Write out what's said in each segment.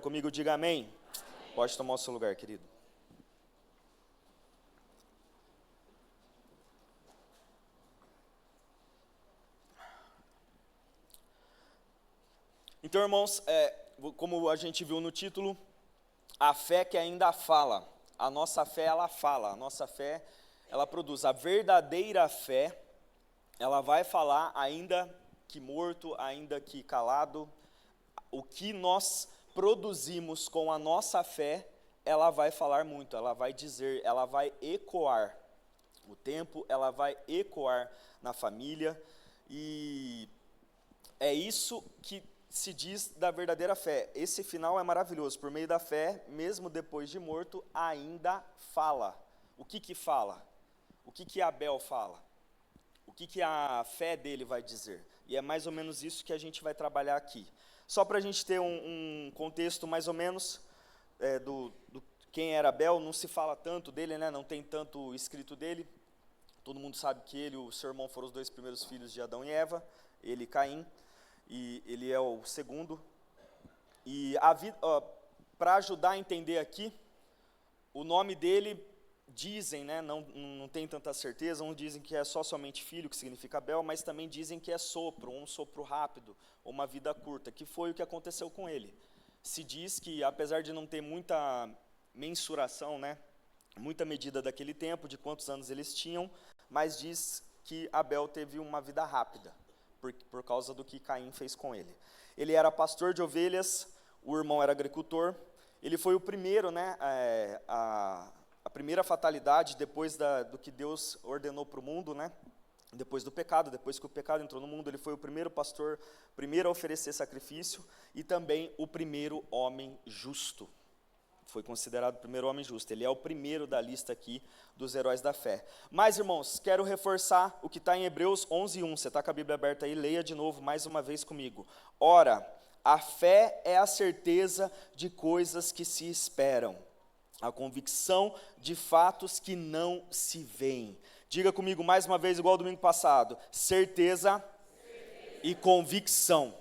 comigo, diga amém. Pode tomar o seu lugar, querido. Então, irmãos, como a gente viu no título, a fé que ainda fala. A nossa fé, ela fala. A nossa fé, ela produz. A verdadeira fé, ela vai falar ainda que morto, ainda que calado. O que nós produzimos com a nossa fé, ela vai falar muito, ela vai dizer, ela vai ecoar. O tempo, ela vai ecoar na família. E é isso que se diz da verdadeira fé. Esse final é maravilhoso. Por meio da fé, mesmo depois de morto, ainda fala. O que fala? O que Abel fala? O que a fé dele vai dizer? E é mais ou menos isso que a gente vai trabalhar aqui. Só para a gente ter um contexto mais ou menos do quem era Abel, não se fala tanto dele, né? Não tem tanto escrito dele. Todo mundo sabe que ele e o seu irmão foram os dois primeiros filhos de Adão e Eva, ele e Caim. E ele é o segundo. E para ajudar a entender aqui, o nome dele, dizem, né, não tem tanta certeza, uns dizem que é somente filho, que significa Abel, mas também dizem que é sopro, um sopro rápido, ou uma vida curta, que foi o que aconteceu com ele. Se diz que, apesar de não ter muita mensuração, né, muita medida daquele tempo, de quantos anos eles tinham, mas diz que Abel teve uma vida rápida, por causa do que Caim fez com ele. Ele era pastor de ovelhas, o irmão era agricultor, ele foi o primeiro, né, a primeira fatalidade depois do que Deus ordenou para o mundo, né, depois do pecado, depois que o pecado entrou no mundo, ele foi o primeiro pastor, primeiro a oferecer sacrifício, e também o primeiro homem justo. Foi considerado o primeiro homem justo. Ele é o primeiro da lista aqui dos heróis da fé. Mas, irmãos, quero reforçar o que está em Hebreus 11:1. Você está com a Bíblia aberta aí? Leia de novo, mais uma vez comigo. Ora, a fé é a certeza de coisas que se esperam, a convicção de fatos que não se veem. Diga comigo mais uma vez, igual ao domingo passado. Certeza e convicção.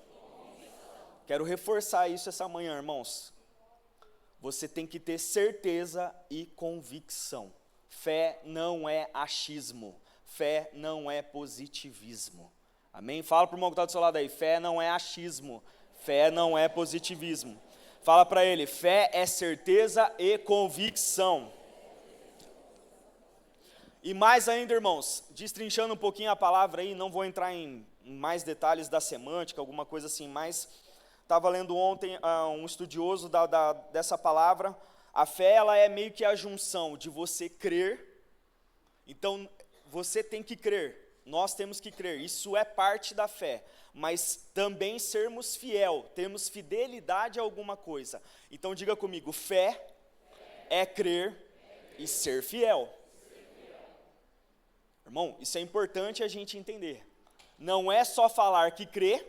Quero reforçar isso essa manhã, irmãos. Você tem que ter certeza e convicção. Fé não é achismo. Fé não é positivismo. Amém? Fala para o irmão que está do seu lado aí. Fé não é achismo. Fé não é positivismo. Fala para ele. Fé é certeza e convicção. E mais ainda, irmãos, destrinchando um pouquinho a palavra aí, não vou entrar em mais detalhes da semântica, alguma coisa assim, mas estava lendo ontem um estudioso dessa palavra. A fé, ela é meio que a junção de você crer. Então, você tem que crer, nós temos que crer, isso é parte da fé. Mas também sermos fiel, termos fidelidade a alguma coisa. Então, diga comigo, fé é crer e ser fiel. Irmão, isso é importante a gente entender. Não é só falar que crê,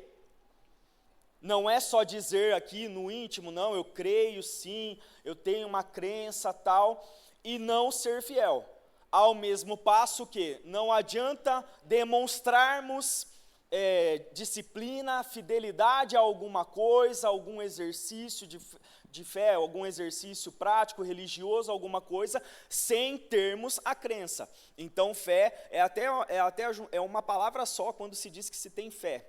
não é só dizer aqui no íntimo, não, eu creio sim, eu tenho uma crença tal, e não ser fiel. Ao mesmo passo que não adianta demonstrarmos disciplina, fidelidade a alguma coisa, algum exercício de fé, algum exercício prático, religioso, alguma coisa, sem termos a crença. Então, fé é uma palavra só quando se diz que se tem fé.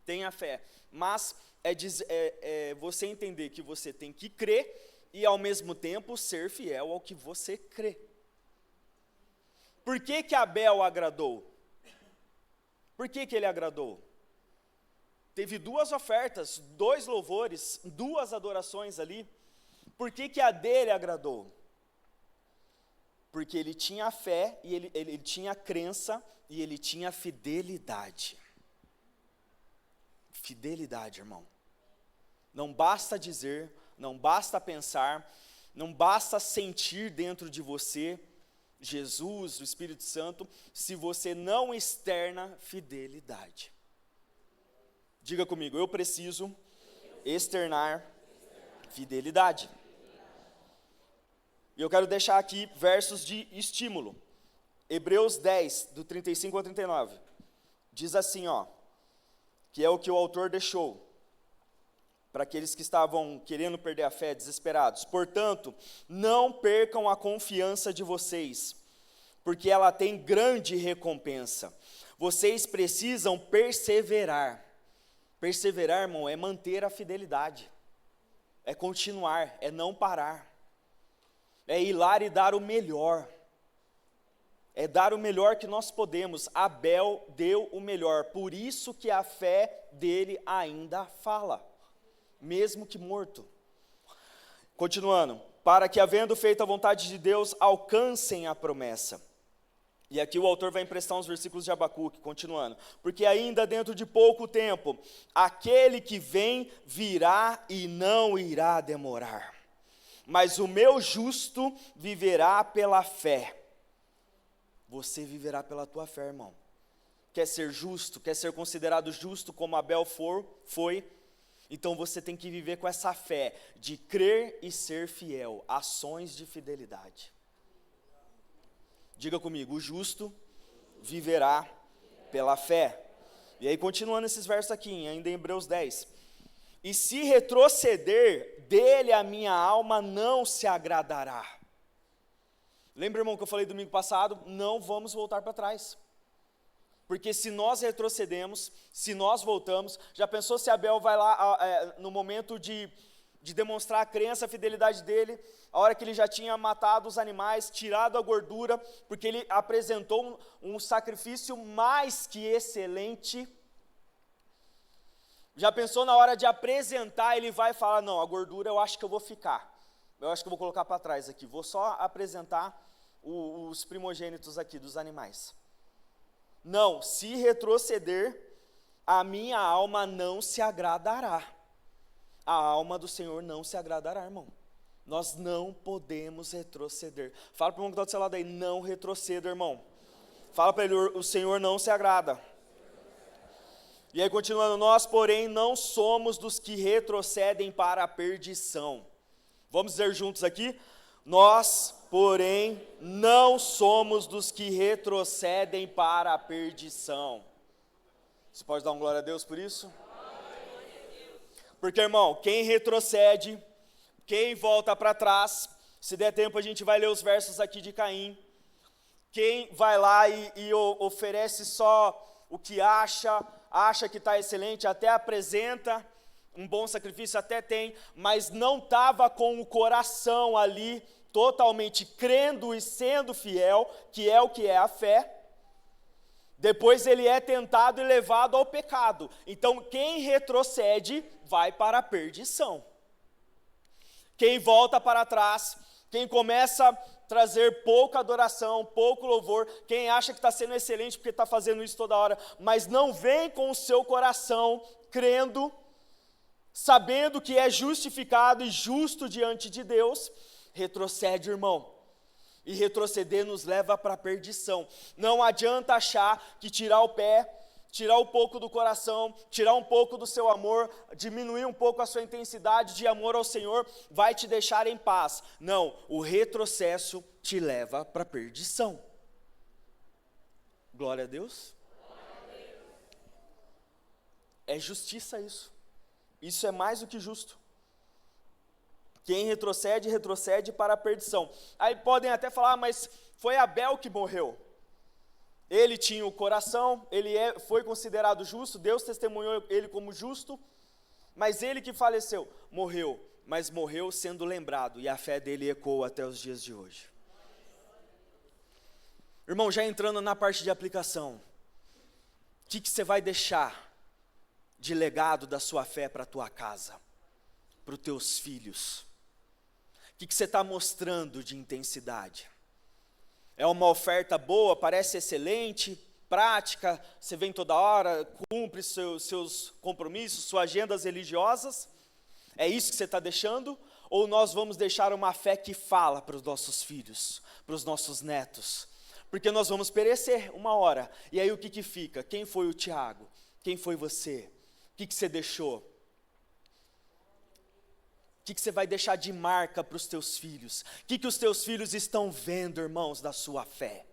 Tenha fé, mas é você entender que você tem que crer e ao mesmo tempo ser fiel ao que você crê. Por que Abel agradou? Por que ele agradou? Teve 2 ofertas, 2 louvores, 2 adorações ali. Por que a dele agradou? Porque ele tinha fé, e ele tinha crença, e ele tinha fidelidade. Fidelidade, irmão. Não basta dizer, não basta pensar, não basta sentir dentro de você Jesus, o Espírito Santo, se você não externa fidelidade. Diga comigo, eu preciso externar fidelidade. E eu quero deixar aqui versos de estímulo. Hebreus 10, do 35 ao 39. Diz assim, que é o que o autor deixou. para aqueles que estavam querendo perder a fé, desesperados. Portanto, não percam a confiança de vocês, porque ela tem grande recompensa. Vocês precisam perseverar. Perseverar, irmão, é manter a fidelidade, é continuar, é não parar, é ir lá e dar o melhor, é dar o melhor que nós podemos. Abel deu o melhor, por isso que a fé dele ainda fala, mesmo que morto. Continuando, para que, havendo feito a vontade de Deus, alcancem a promessa. E aqui o autor vai emprestar uns versículos de Abacuque, continuando. Porque ainda dentro de pouco tempo, aquele que vem virá e não irá demorar. Mas o meu justo viverá pela fé. Você viverá pela tua fé, irmão. Quer ser justo, quer ser considerado justo como Abel foi? Então você tem que viver com essa fé de crer e ser fiel, ações de fidelidade. Diga comigo, o justo viverá pela fé. E aí continuando esses versos aqui, ainda em Hebreus 10. E se retroceder, dele a minha alma não se agradará. Lembra, irmão, que eu falei domingo passado? Não vamos voltar para trás. Porque se nós retrocedemos, se nós voltamos, já pensou se Abel vai lá no momento de demonstrar a crença, a fidelidade dele, a hora que ele já tinha matado os animais, tirado a gordura, porque ele apresentou um sacrifício mais que excelente. Já pensou na hora de apresentar, ele vai falar, não, a gordura eu acho que eu vou ficar, eu acho que eu vou colocar para trás aqui, vou só apresentar os primogênitos aqui dos animais. Não, se retroceder, a minha alma não se agradará. A alma do Senhor não se agradará, irmão. Nós não podemos retroceder. Fala para o irmão que está do seu lado aí, não retroceda, irmão. Fala para ele, o Senhor não se agrada. E aí continuando, nós porém não somos dos que retrocedem para a perdição. Vamos dizer juntos aqui? Nós, porém, não somos dos que retrocedem para a perdição. Você pode dar um glória a Deus por isso? Porque, irmão, quem retrocede, quem volta para trás, se der tempo a gente vai ler os versos aqui de Caim. Quem vai lá e oferece só o que acha que está excelente, até apresenta um bom sacrifício, até tem, mas não estava com o coração ali, totalmente crendo e sendo fiel, que é a fé. Depois ele é tentado e levado ao pecado. Então quem retrocede vai para a perdição. Quem volta para trás, quem começa a trazer pouca adoração, pouco louvor, quem acha que está sendo excelente porque está fazendo isso toda hora, mas não vem com o seu coração crendo, sabendo que é justificado e justo diante de Deus, retrocede, irmão. E retroceder nos leva para a perdição. Não adianta achar que tirar o pé, tirar um pouco do coração, tirar um pouco do seu amor, diminuir um pouco a sua intensidade de amor ao Senhor, vai te deixar em paz. Não, o retrocesso te leva para a perdição. Glória a Deus. É justiça isso. Isso é mais do que justo. Quem retrocede, retrocede para a perdição. Aí podem até falar, mas foi Abel que morreu. Ele tinha o coração, foi considerado justo, Deus testemunhou ele como justo, mas ele que faleceu, morreu, mas morreu sendo lembrado, e a fé dele ecoou até os dias de hoje. Irmão, já entrando na parte de aplicação, o que você vai deixar de legado da sua fé para a tua casa, para os teus filhos? O que você está mostrando de intensidade? É uma oferta boa, parece excelente, prática, você vem toda hora, cumpre seus compromissos, suas agendas religiosas? É isso que você está deixando? Ou nós vamos deixar uma fé que fala para os nossos filhos, para os nossos netos? Porque nós vamos perecer uma hora, e aí o que fica? Quem foi o Tiago? Quem foi você? O que você deixou? O que você vai deixar de marca para os teus filhos? O que os teus filhos estão vendo, irmãos, da sua fé?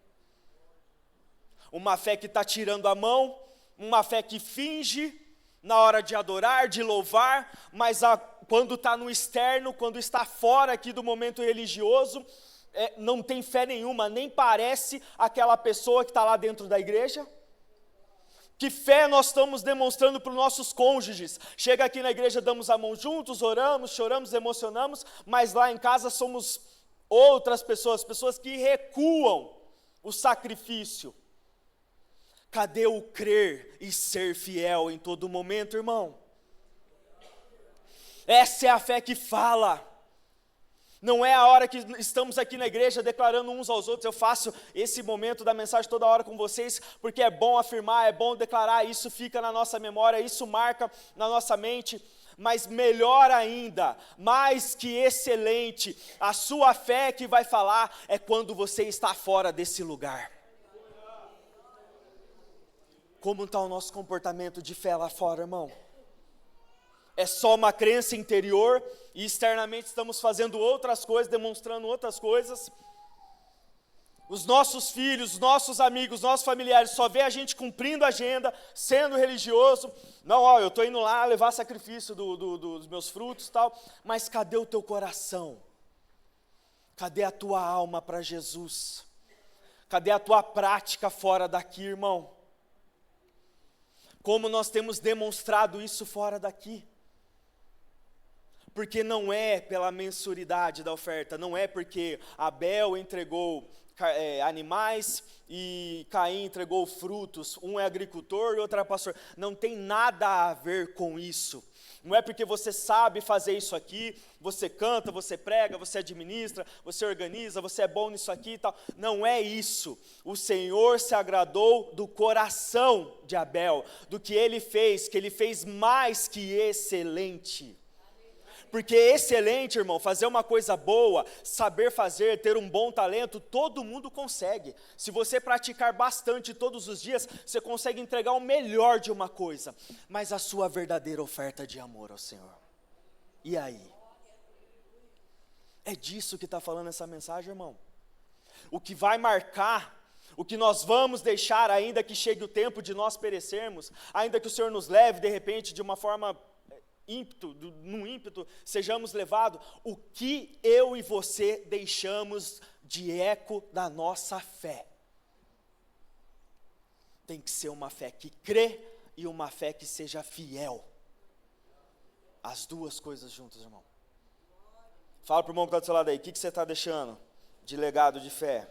Uma fé que está tirando a mão, uma fé que finge, na hora de adorar, de louvar, mas quando está no externo, quando está fora aqui do momento religioso, não tem fé nenhuma, nem parece aquela pessoa que está lá dentro da igreja. Que fé nós estamos demonstrando para os nossos cônjuges? Chega aqui na igreja, damos a mão juntos, oramos, choramos, emocionamos, mas lá em casa somos outras pessoas, pessoas que recuam o sacrifício. Cadê o crer e ser fiel em todo momento, irmão? Essa é a fé que fala. Não é a hora que estamos aqui na igreja declarando uns aos outros. Eu faço esse momento da mensagem toda hora com vocês, porque é bom afirmar, é bom declarar, isso fica na nossa memória, isso marca na nossa mente. Mas melhor ainda, mais que excelente, a sua fé que vai falar é quando você está fora desse lugar. Como está o nosso comportamento de fé lá fora, irmão? É só uma crença interior e externamente estamos fazendo outras coisas, demonstrando outras coisas. Os nossos filhos, nossos amigos, nossos familiares só vê a gente cumprindo a agenda, sendo religioso. Não, eu estou indo lá levar sacrifício dos meus frutos e tal. Mas cadê o teu coração? Cadê a tua alma para Jesus? Cadê a tua prática fora daqui, irmão? Como nós temos demonstrado isso fora daqui? Porque não é pela mensuridade da oferta, não é porque Abel entregou animais e Caim entregou frutos, um é agricultor e outro é pastor, não tem nada a ver com isso. Não é porque você sabe fazer isso aqui, você canta, você prega, você administra, você organiza, você é bom nisso aqui e tal. Não é isso. O Senhor se agradou do coração de Abel, do que ele fez mais que excelente. Porque excelente, irmão, fazer uma coisa boa, saber fazer, ter um bom talento, todo mundo consegue. Se você praticar bastante todos os dias, você consegue entregar o melhor de uma coisa. Mas a sua verdadeira oferta de amor ao Senhor. E aí? É disso que está falando essa mensagem, irmão. O que vai marcar, o que nós vamos deixar, ainda que chegue o tempo de nós perecermos, ainda que o Senhor nos leve, de repente, de uma forma num ímpeto, sejamos levados, o que eu e você deixamos de eco da nossa fé. Tem que ser uma fé que crê e uma fé que seja fiel. As duas coisas juntas, irmão. Fala para o irmão que está do seu lado aí, o que você está deixando de legado de fé?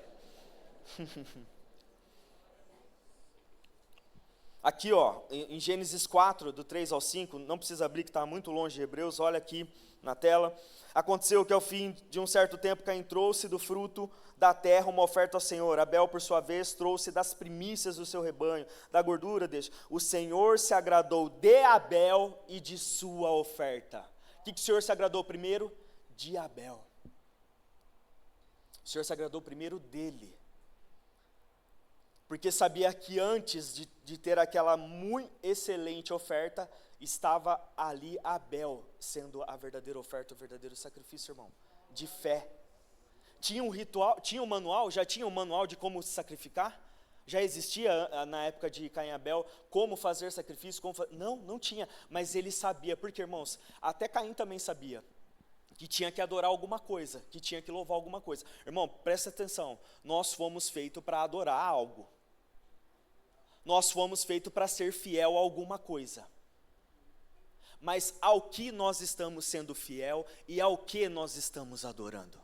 Aqui, em Gênesis 4, do 3 ao 5, não precisa abrir que está muito longe de Hebreus, olha aqui na tela. Aconteceu que ao fim de um certo tempo Caim trouxe do fruto da terra uma oferta ao Senhor. Abel, por sua vez, trouxe das primícias do seu rebanho, da gordura deste. O Senhor se agradou de Abel e de sua oferta. O que o Senhor se agradou primeiro? De Abel. O Senhor se agradou primeiro dele. Porque sabia que antes de ter aquela muito excelente oferta, estava ali Abel, sendo a verdadeira oferta, o verdadeiro sacrifício, irmão, de fé. Tinha um ritual, tinha um manual, já tinha um manual de como se sacrificar? Já existia na época de Caim e Abel como fazer sacrifício? Não tinha, mas ele sabia, porque irmãos, até Caim também sabia que tinha que adorar alguma coisa, que tinha que louvar alguma coisa. Irmão, presta atenção, nós fomos feitos para adorar algo. Nós fomos feitos para ser fiel a alguma coisa. Mas ao que nós estamos sendo fiel e ao que nós estamos adorando?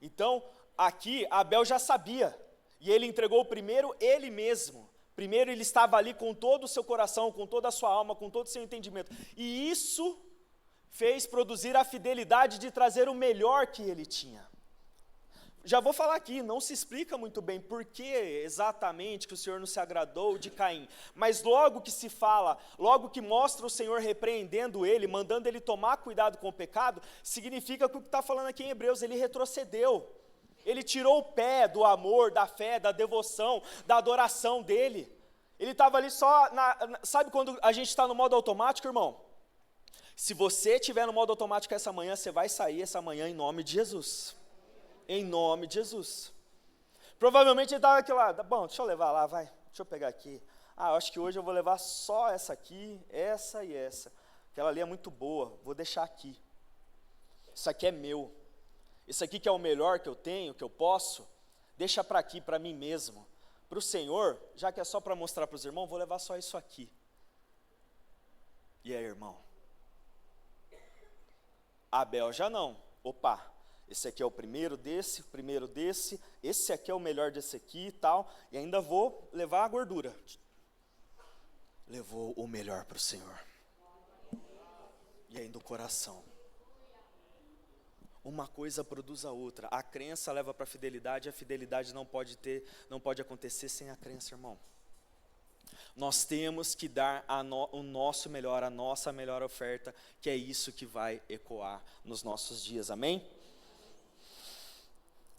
Então, aqui Abel já sabia, e ele entregou primeiro ele mesmo. Primeiro ele estava ali com todo o seu coração, com toda a sua alma, com todo o seu entendimento. E isso fez produzir a fidelidade de trazer o melhor que ele tinha. Já vou falar aqui, não se explica muito bem por que exatamente que o Senhor não se agradou de Caim, mas logo que se fala, logo que mostra o Senhor repreendendo ele, mandando ele tomar cuidado com o pecado, significa que o que está falando aqui em Hebreus, ele retrocedeu, ele tirou o pé do amor, da fé, da devoção, da adoração dele, ele estava ali só, sabe quando a gente está no modo automático, irmão? Se você estiver no modo automático essa manhã, você vai sair essa manhã em nome de Jesus. Em nome de Jesus. Provavelmente ele estava aqui lá, bom, deixa eu levar lá, vai, deixa eu pegar aqui. eu acho que hoje eu vou levar só essa aqui, essa e essa. Aquela ali é muito boa, vou deixar aqui. Isso aqui é meu. Isso aqui que é o melhor que eu tenho, que eu posso, deixa para aqui, para mim mesmo. Para o Senhor, já que é só para mostrar para os irmãos, vou levar só isso aqui. E aí, irmão? Abel já não. Opa, esse aqui é o primeiro desse, esse aqui é o melhor desse aqui e tal, e ainda vou levar a gordura. Levou o melhor para o Senhor. E ainda o coração. Uma coisa produz a outra. A crença leva para a fidelidade não pode acontecer sem a crença, irmão. Nós temos que dar o nosso melhor, a nossa melhor oferta, que é isso que vai ecoar nos nossos dias, amém?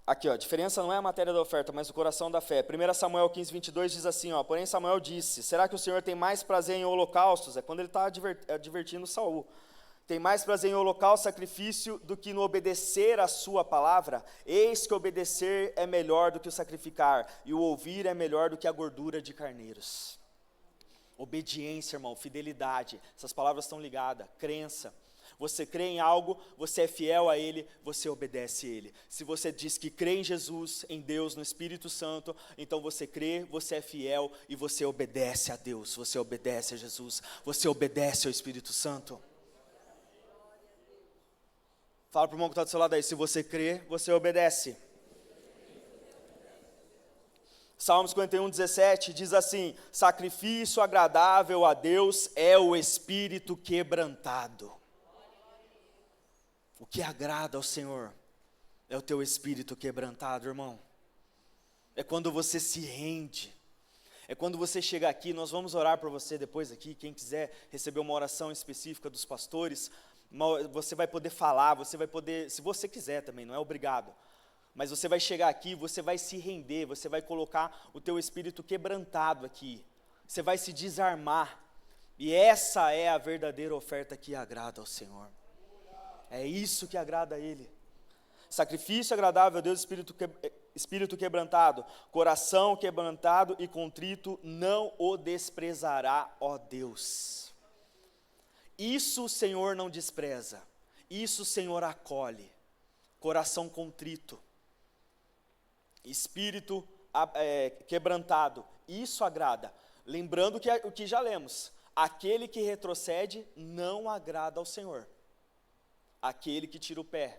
Aqui, a diferença não é a matéria da oferta, mas o coração da fé. 1 Samuel 15, 22 diz assim, porém Samuel disse, será que o Senhor tem mais prazer em holocaustos? É quando ele está advertindo Saul. Tem mais prazer em holocausto, sacrifício, do que no obedecer a sua palavra? Eis que obedecer é melhor do que o sacrificar, e o ouvir é melhor do que a gordura de carneiros. Obediência, irmão, fidelidade, essas palavras estão ligadas, crença. Você crê em algo, você é fiel a Ele, você obedece a Ele. Se você diz que crê em Jesus, em Deus, no Espírito Santo, então você crê, você é fiel e você obedece a Deus, você obedece a Jesus, você obedece ao Espírito Santo. Fala para o irmão que está do seu lado aí, se você crê, você obedece. Salmos 51, 17 diz assim, sacrifício agradável a Deus é o espírito quebrantado. O que agrada ao Senhor é o teu espírito quebrantado, irmão. É quando você se rende. É quando você chega aqui, nós vamos orar por você depois aqui, quem quiser receber uma oração específica dos pastores, você vai poder falar, você vai poder, se você quiser também, não é obrigado. Mas você vai chegar aqui, você vai se render, você vai colocar o teu espírito quebrantado aqui. Você vai se desarmar. E essa é a verdadeira oferta que agrada ao Senhor. É isso que agrada a Ele. Sacrifício agradável a Deus, espírito quebrantado, coração quebrantado e contrito, não o desprezará, ó Deus. Isso o Senhor não despreza, isso o Senhor acolhe. Coração contrito, espírito quebrantado, isso agrada. Lembrando o que já lemos, aquele que retrocede não agrada ao Senhor. Aquele que tira o pé,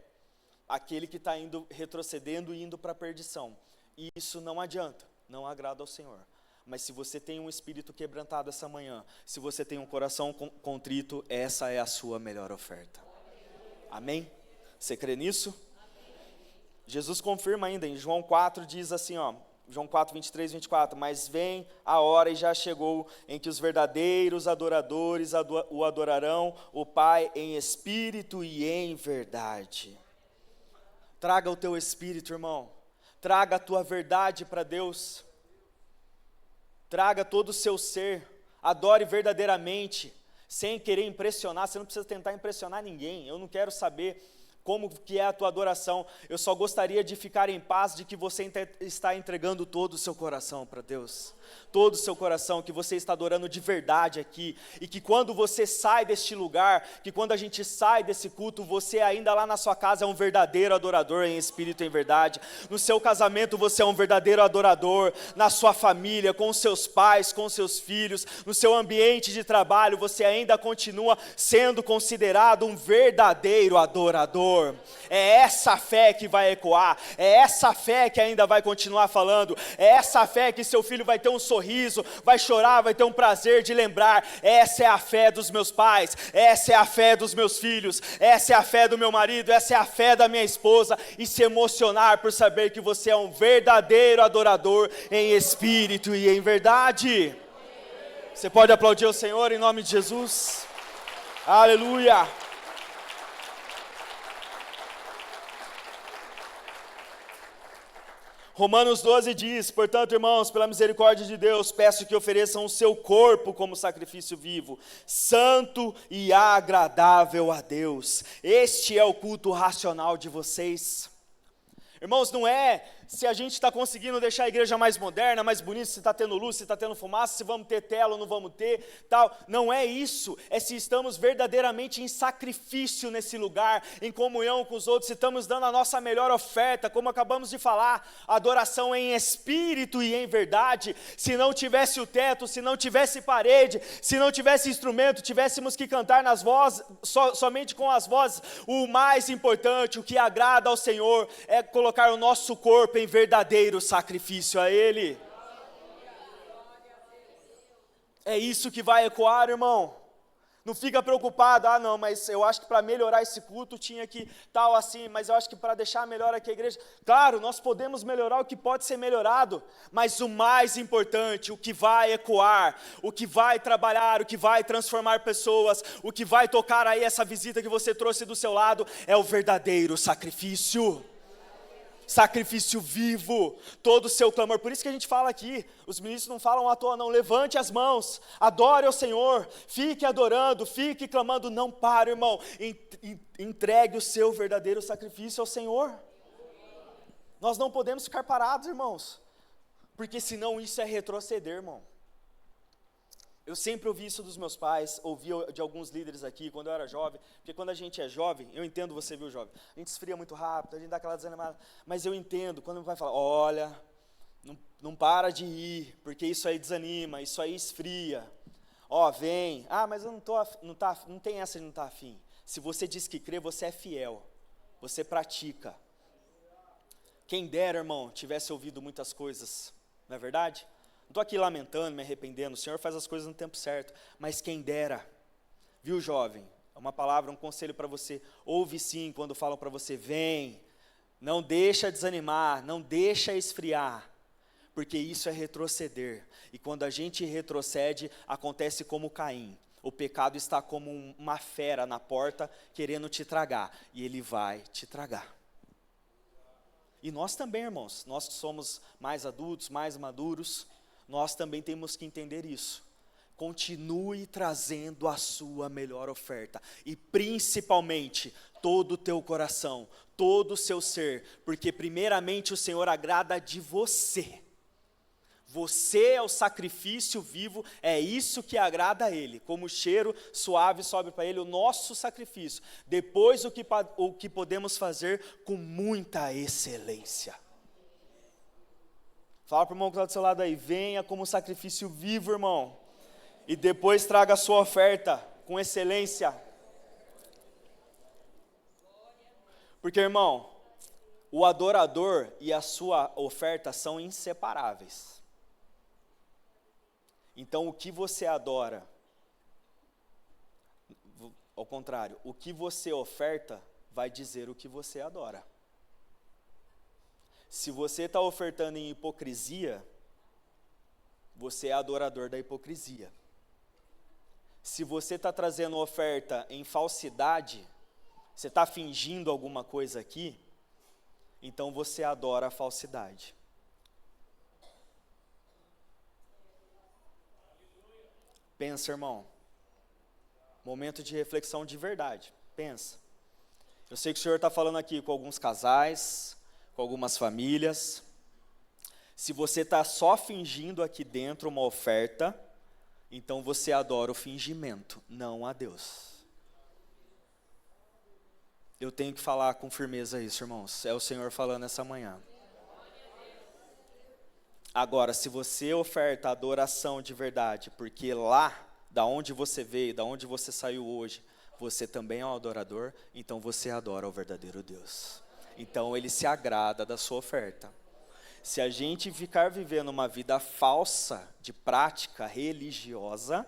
aquele que está retrocedendo e indo para a perdição. E isso não adianta, não agrada ao Senhor. Mas se você tem um espírito quebrantado essa manhã, se você tem um coração contrito, essa é a sua melhor oferta. Amém? Você crê nisso? Jesus confirma ainda, em João 4 diz assim, João 4, 23, 24, mas vem a hora e já chegou em que os verdadeiros adoradores o adorarão, o Pai em espírito e em verdade. Traga o teu espírito, irmão, traga a tua verdade para Deus, traga todo o seu ser, adore verdadeiramente, sem querer impressionar, você não precisa tentar impressionar ninguém, eu não quero saber como que é a tua adoração, eu só gostaria de ficar em paz de que você está entregando todo o seu coração para Deus, todo o seu coração, que você está adorando de verdade aqui, e que quando você sai deste lugar, que quando a gente sai desse culto, você ainda lá na sua casa é um verdadeiro adorador em espírito e em verdade, no seu casamento você é um verdadeiro adorador, na sua família, com os seus pais, com os seus filhos, no seu ambiente de trabalho, você ainda continua sendo considerado um verdadeiro adorador. É essa fé que vai ecoar, é essa fé que ainda vai continuar falando, é essa fé que seu filho vai ter um sorriso, vai chorar, vai ter um prazer de lembrar, essa é a fé dos meus pais, essa é a fé dos meus filhos, essa é a fé do meu marido, essa é a fé da minha esposa, e se emocionar por saber que você é um verdadeiro adorador em espírito e em verdade. Você pode aplaudir o Senhor em nome de Jesus? Aleluia! Romanos 12 diz, portanto, irmãos, pela misericórdia de Deus, peço que ofereçam o seu corpo como sacrifício vivo, santo e agradável a Deus. Este é o culto racional de vocês. Irmãos, não é se a gente está conseguindo deixar a igreja mais moderna, mais bonita, se está tendo luz, se está tendo fumaça, se vamos ter tela ou não vamos ter, tal. Não é isso, é se estamos verdadeiramente em sacrifício nesse lugar, em comunhão com os outros, se estamos dando a nossa melhor oferta, como acabamos de falar, adoração em espírito e em verdade. Se não tivesse o teto, se não tivesse parede, se não tivesse instrumento, tivéssemos que cantar nas vozes, somente com as vozes, o mais importante, o que agrada ao Senhor, é colocar o nosso corpo em verdadeiro sacrifício a Ele. É isso que vai ecoar, irmão. Não fica preocupado, não, mas eu acho que para melhorar esse culto tinha que tal assim, mas eu acho que para deixar melhor aqui a igreja. Claro, nós podemos melhorar o que pode ser melhorado, mas o mais importante, o que vai ecoar, o que vai trabalhar, o que vai transformar pessoas, o que vai tocar aí essa visita que você trouxe do seu lado, é o verdadeiro sacrifício. Sacrifício vivo, todo o seu clamor. Por isso que a gente fala aqui, os ministros não falam à toa não, levante as mãos, adore ao Senhor, fique adorando, fique clamando, não pare, irmão, entregue o seu verdadeiro sacrifício ao Senhor. Nós não podemos ficar parados, irmãos, porque senão isso é retroceder, irmão. Eu sempre ouvi isso dos meus pais, ouvi de alguns líderes aqui, quando eu era jovem, porque quando a gente é jovem, eu entendo você, viu, jovem, a gente esfria muito rápido, a gente dá aquela desanimada, mas eu entendo, quando meu pai fala, olha, não para de ir, porque isso aí desanima, isso aí esfria, vem, mas eu não tem essa de não estar afim. Se você diz que crê, você é fiel, você pratica. Quem dera, irmão, tivesse ouvido muitas coisas, não é verdade? Não estou aqui lamentando, me arrependendo, o Senhor faz as coisas no tempo certo, mas quem dera, viu, jovem? É uma palavra, um conselho para você, ouve sim quando falam para você, vem, não deixa desanimar, não deixa esfriar, porque isso é retroceder, e quando a gente retrocede, acontece como Caim, o pecado está como uma fera na porta, querendo te tragar, e ele vai te tragar. E nós também, irmãos, nós que somos mais adultos, mais maduros, nós também temos que entender isso. Continue trazendo a sua melhor oferta. E principalmente, todo o teu coração, todo o seu ser. Porque primeiramente o Senhor agrada de você. Você é o sacrifício vivo, é isso que agrada a Ele. Como cheiro suave sobe para Ele, o nosso sacrifício. Depois o que podemos fazer com muita excelência. Fala para o irmão que está do seu lado aí, venha como sacrifício vivo, irmão, e depois traga a sua oferta com excelência. Porque, irmão, o adorador e a sua oferta são inseparáveis. Então, o que você adora, ao contrário, o que você oferta vai dizer o que você adora. Se você está ofertando em hipocrisia, você é adorador da hipocrisia. Se você está trazendo oferta em falsidade, você está fingindo alguma coisa aqui, então você adora a falsidade. Pensa, irmão. Momento de reflexão de verdade. Pensa. Eu sei que o Senhor está falando aqui com alguns casais, com algumas famílias. Se você está só fingindo aqui dentro uma oferta, então você adora o fingimento, não a Deus. Eu tenho que falar com firmeza isso, irmãos. É o Senhor falando essa manhã. Agora, se você oferta adoração de verdade, porque lá, da onde você veio, da onde você saiu hoje, você também é um adorador, então você adora o verdadeiro Deus. Então Ele se agrada da sua oferta. Se a gente ficar vivendo uma vida falsa, de prática religiosa,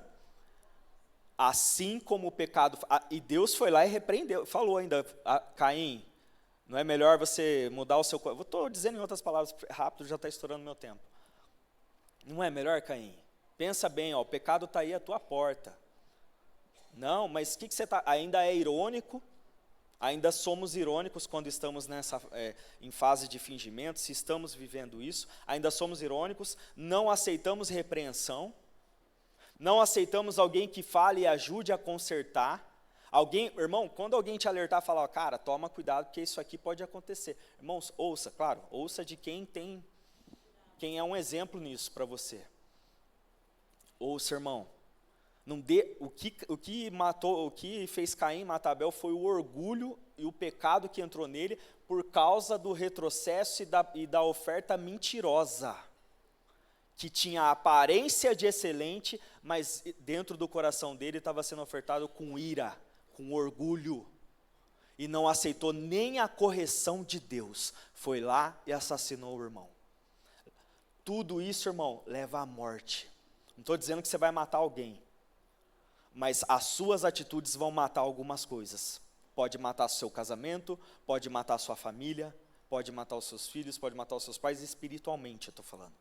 assim como o pecado, e Deus foi lá e repreendeu, falou ainda, Caim, não é melhor você mudar o seu coração? Estou dizendo em outras palavras rápido, já está estourando meu tempo. Não é melhor, Caim? Pensa bem, o pecado está aí à tua porta. Não, mas o que você está, ainda é irônico? Ainda somos irônicos quando estamos em fase de fingimento, se estamos vivendo isso, ainda somos irônicos, não aceitamos repreensão, não aceitamos alguém que fale e ajude a consertar, Irmão, quando alguém te alertar, falar, ó, cara, toma cuidado, porque isso aqui pode acontecer. Irmãos, ouça, claro, ouça de quem é um exemplo nisso para você. Ouça, irmão. Não dê, o que fez Caim matar Abel foi o orgulho e o pecado que entrou nele por causa do retrocesso e da oferta mentirosa, que tinha a aparência de excelente, mas dentro do coração dele estava sendo ofertado com ira, com orgulho, e não aceitou nem a correção de Deus. Foi lá e assassinou o irmão. Tudo isso, irmão, leva à morte. Não estou dizendo que você vai matar alguém, mas as suas atitudes vão matar algumas coisas. Pode matar seu casamento, pode matar sua família, pode matar os seus filhos, pode matar os seus pais, espiritualmente eu estou falando.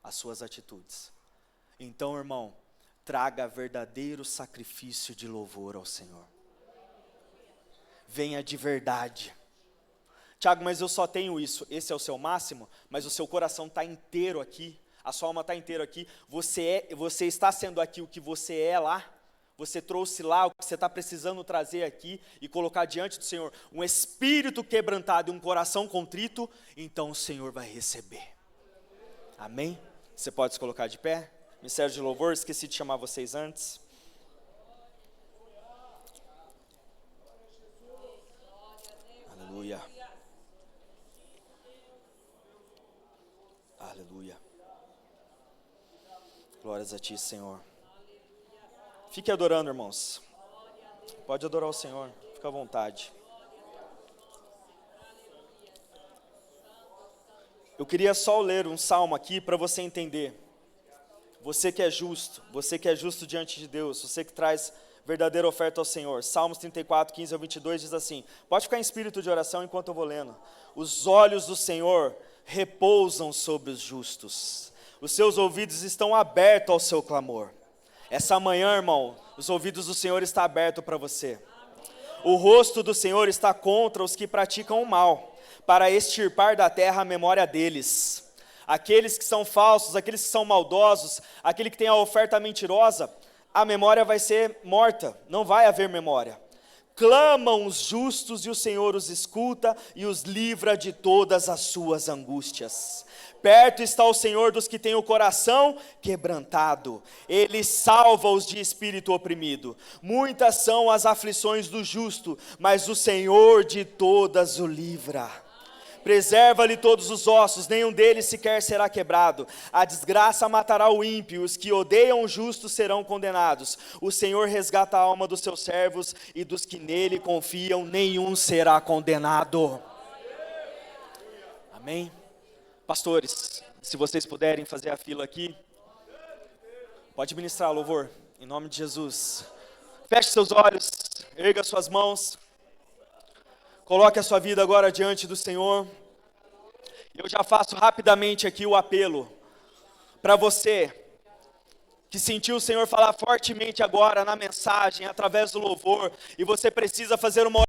As suas atitudes. Então, irmão, traga verdadeiro sacrifício de louvor ao Senhor. Venha de verdade. Tiago, mas eu só tenho isso. Esse é o seu máximo? Mas o seu coração está inteiro aqui, a sua alma está inteira aqui. Você está sendo aqui o que você é lá. Você trouxe lá o que você está precisando trazer aqui e colocar diante do Senhor um espírito quebrantado e um coração contrito, então o Senhor vai receber. Amém? Você pode se colocar de pé? Ministério de Louvor, esqueci de chamar vocês antes. Aleluia. Aleluia. Glórias a Ti, Senhor. Fique adorando, irmãos. Pode adorar o Senhor, fica à vontade. Eu queria só ler um salmo aqui para você entender. Você que é justo diante de Deus, você que traz verdadeira oferta ao Senhor. Salmos 34, 15 ao 22 diz assim, pode ficar em espírito de oração enquanto eu vou lendo. Os olhos do Senhor repousam sobre os justos. Os seus ouvidos estão abertos ao seu clamor. Essa manhã, irmão, os ouvidos do Senhor estão abertos para você. O rosto do Senhor está contra os que praticam o mal, para extirpar da terra a memória deles. Aqueles que são falsos, aqueles que são maldosos, aquele que tem a oferta mentirosa, a memória vai ser morta, não vai haver memória. Clamam os justos e o Senhor os escuta e os livra de todas as suas angústias. Perto está o Senhor dos que têm o coração quebrantado. Ele salva-os de espírito oprimido. Muitas são as aflições do justo, mas o Senhor de todas o livra. Preserva-lhe todos os ossos, nenhum deles sequer será quebrado. A desgraça matará o ímpio, os que odeiam o justo serão condenados. O Senhor resgata a alma dos seus servos, e dos que nele confiam, nenhum será condenado. Amém? Pastores, se vocês puderem fazer a fila aqui, pode ministrar louvor, em nome de Jesus. Feche seus olhos, erga suas mãos, coloque a sua vida agora diante do Senhor. Eu já faço rapidamente aqui o apelo para você que sentiu o Senhor falar fortemente agora na mensagem, através do louvor, e você precisa fazer uma